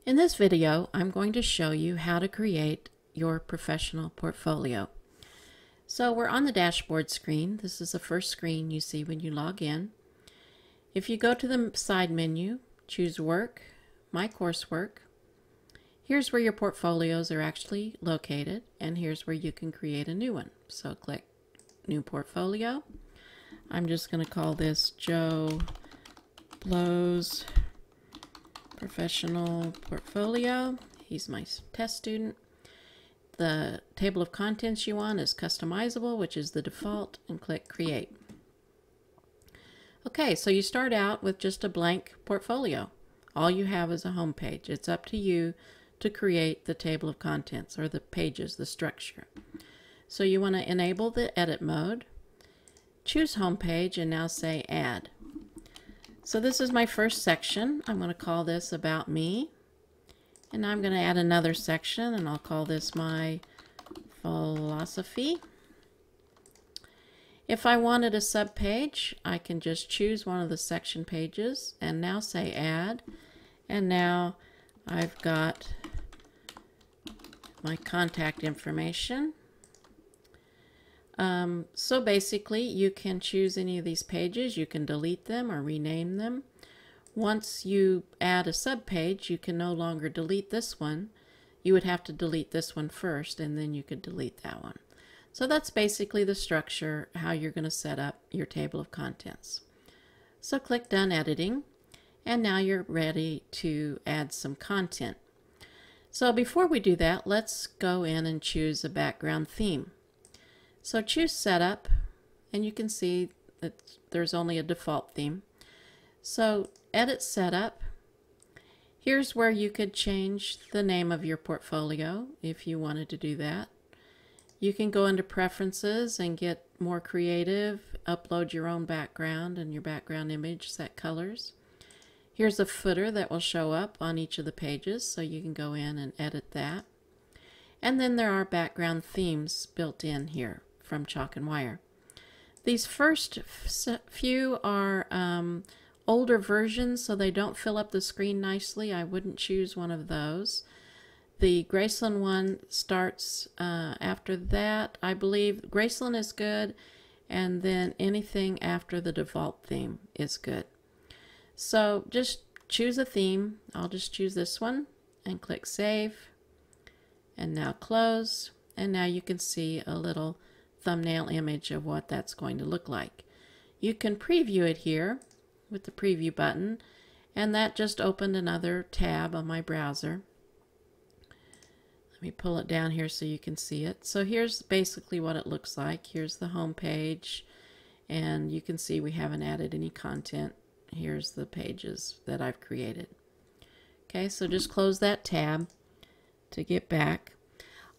In this video, I'm going to show you how to create your professional portfolio. So we're on the dashboard screen. This is the first screen you see when you log in. If you go to the side menu, choose Work, My Coursework. Here's where your portfolios are actually located, and here's where you can create a new one. So click New Portfolio. I'm just going to call this Joe Blow's Professional Portfolio. He's my test student. The table of contents you want is customizable, which is the default, and click Create. Okay, so you start out with just a blank portfolio. All you have is a home page. It's up to you to create the table of contents, or the pages, the structure. So you want to enable the edit mode, choose home page, and now say Add. So this is my first section. I'm going to call this About Me. And I'm going to add another section, and I'll call this My Philosophy. If I wanted a subpage, I can just choose one of the section pages and now say Add. And now I've got my contact information. So basically, you can choose any of these pages. You can delete them or rename them. Once you add a subpage, you can no longer delete this one. You would have to delete this one first, and then you could delete that one. So that's basically the structure, how you're going to set up your table of contents. So click Done Editing, and now you're ready to add some content. So before we do that, let's go in and choose a background theme. So choose Setup, and you can see that there's only a default theme. So edit Setup. Here's where you could change the name of your portfolio if you wanted to do that. You can go into Preferences and get more creative, upload your own background and your background image, set colors. Here's a footer that will show up on each of the pages, so you can go in and edit that. And then there are background themes built in here from Chalk and Wire. These first few are older versions, so they don't fill up the screen nicely. I wouldn't choose one of those. The Graceland one starts after that. I believe Graceland is good, and then anything after the default theme is good. So just choose a theme. I'll just choose this one and click Save, and now Close, and now you can see a little thumbnail image of what that's going to look like. You can preview it here with the preview button, and that just opened another tab on my browser. Let me pull it down here so you can see it. So here's basically what it looks like. Here's the home page, and you can see we haven't added any content. Here's the pages that I've created. Okay, so just close that tab to get back.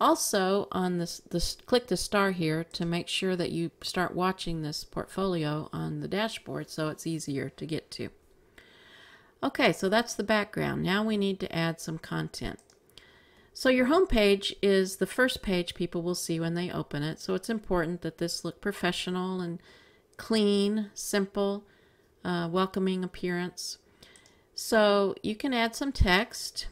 Also, on this click the star here to make sure that you start watching this portfolio on the dashboard so it's easier to get to. Okay, so that's the background. Now we need to add some content. So your home page is the first page people will see when they open it, so it's important that this look professional and clean, simple, welcoming appearance. So you can add some text.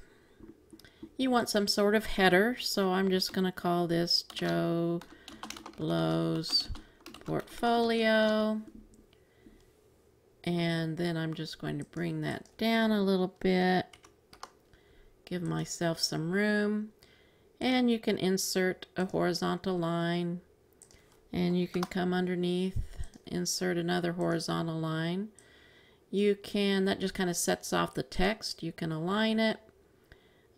You want some sort of header, so I'm just going to call this Joe Blow's Portfolio. And then I'm just going to bring that down a little bit, give myself some room, and you can insert a horizontal line, and you can come underneath, insert another horizontal line. You can, that just kind of sets off the text. You can align it.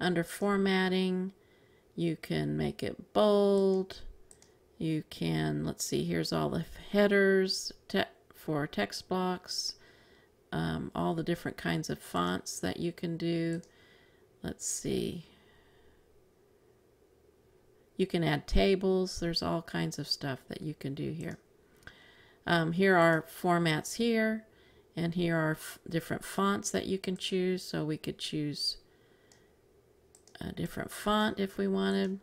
Under formatting, you can make it bold. You can, let's see, here's all the headers for text blocks, all the different kinds of fonts that you can do. Let's see. You can add tables. There's all kinds of stuff that you can do here. Here are formats here, and here are different fonts that you can choose. So we could choose a different font if we wanted.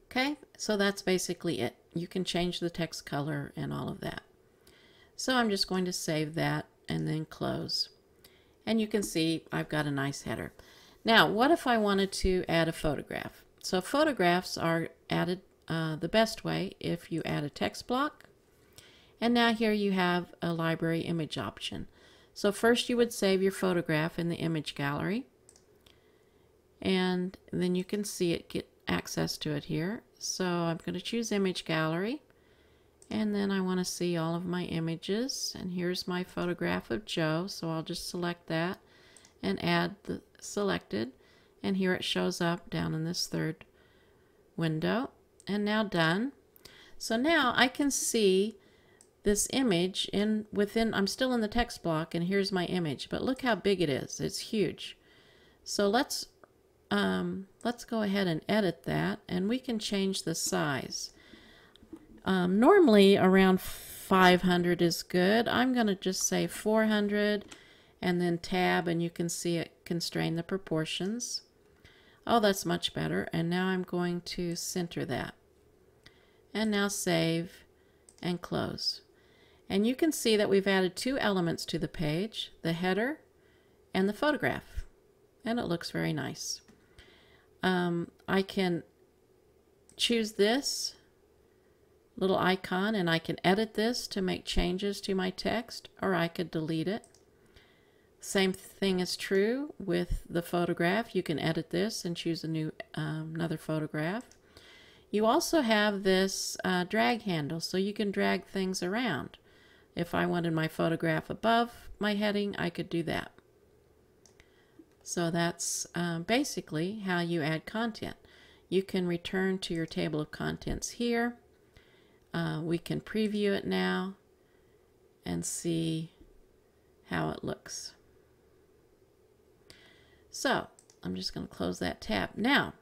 Okay, so that's basically it. You can change the text color and all of that. So I'm just going to save that and then close. And you can see I've got a nice header. Now, what if I wanted to add a photograph? So photographs are added the best way if you add a text block. And now here you have a library image option. So first you would save your photograph in the image gallery. And then you can see it, get access to it here. So I'm going to choose image gallery. And then I want to see all of my images. And here's my photograph of Joe. So I'll just select that and add the selected. And here it shows up down in this third window. And now done. So now I can see this image I'm still in the text block, and here's my image. But look how big it is. It's huge. So let's go ahead and edit that, and we can change the size. Normally around 500 is good. I'm going to just say 400 and then tab, and you can see it constrain the proportions. Oh, that's much better. And now I'm going to center that. And now save and close. And you can see that we've added two elements to the page, the header and the photograph. And it looks very nice. I can choose this little icon and I can edit this to make changes to my text, or I could delete it. Same thing is true with the photograph. You can edit this and choose a new another photograph. You also have this drag handle, so you can drag things around. If I wanted my photograph above my heading, I could do that. So that's basically how you add content. You can return to your table of contents here. We can preview it now and see how it looks. So I'm just going to close that tab. Now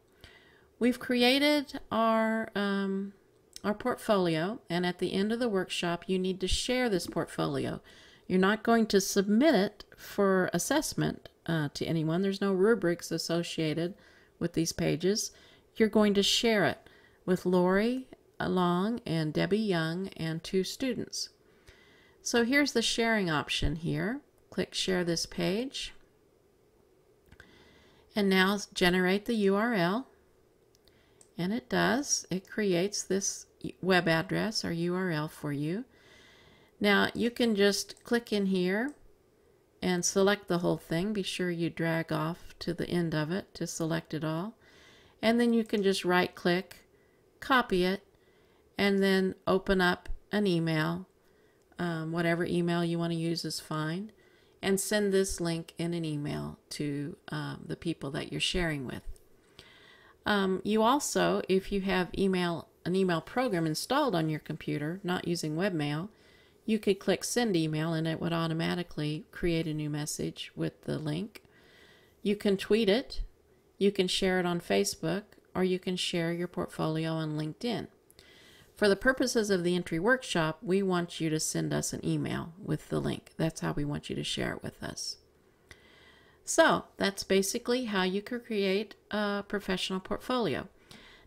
we've created our portfolio, and at the end of the workshop you need to share this portfolio. You're not going to submit it for assessment to anyone. There's no rubrics associated with these pages. You're going to share it with Lori Long and Debbie Young and 2 students. So here's the sharing option here. Click share this page. And now generate the URL. And it does. It creates this web address or URL for you. Now you can just click in here and select the whole thing. Be sure you drag off to the end of it to select it all. And then you can just right click, copy it, and then open up an email. Whatever email you want to use is fine. And send this link in an email to the people that you're sharing with. You also, if you have an email program installed on your computer, not using webmail, you could click send email and it would automatically create a new message with the link. You can tweet it, you can share it on Facebook, or you can share your portfolio on LinkedIn. For the purposes of the entry workshop, we want you to send us an email with the link. That's how we want you to share it with us. So that's basically how you could create a professional portfolio.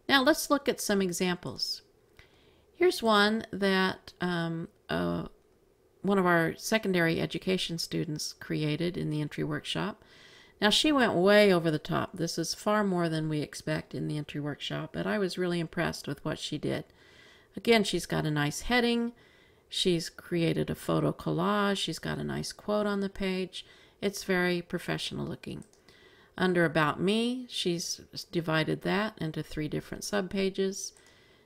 Now let's look at some examples. Here's one that one of our secondary education students created in the entry workshop. Now she went way over the top. This is far more than we expect in the entry workshop, but I was really impressed with what she did. Again, she's got a nice heading. She's created a photo collage. She's got a nice quote on the page. It's very professional looking. Under About Me, she's divided that into 3 different subpages.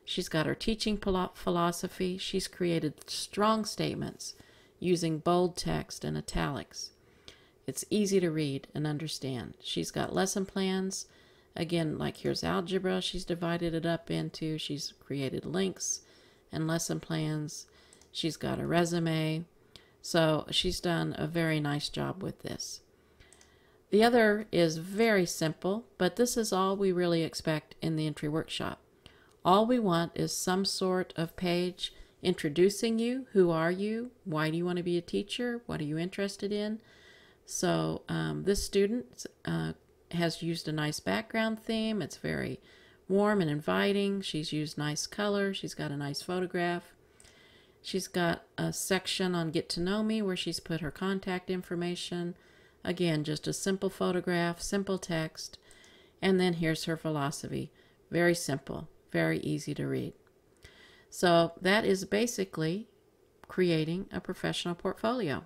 She's got her teaching philosophy. She's created strong statements using bold text and italics. It's easy to read and understand. She's got lesson plans. Again, like here's algebra. She's divided it up into. She's created links and lesson plans. She's got a resume. So she's done a very nice job with this. The other is very simple, but this is all we really expect in the entry workshop. All we want is some sort of page introducing you. Who are you? Why do you want to be a teacher? What are you interested in? So this student has used a nice background theme. It's very warm and inviting. She's used nice color. She's got a nice photograph. She's got a section on Get to Know Me where she's put her contact information, Again, just a simple photograph, simple text, and then here's her philosophy. Very simple, very easy to read. So that is basically creating a professional portfolio.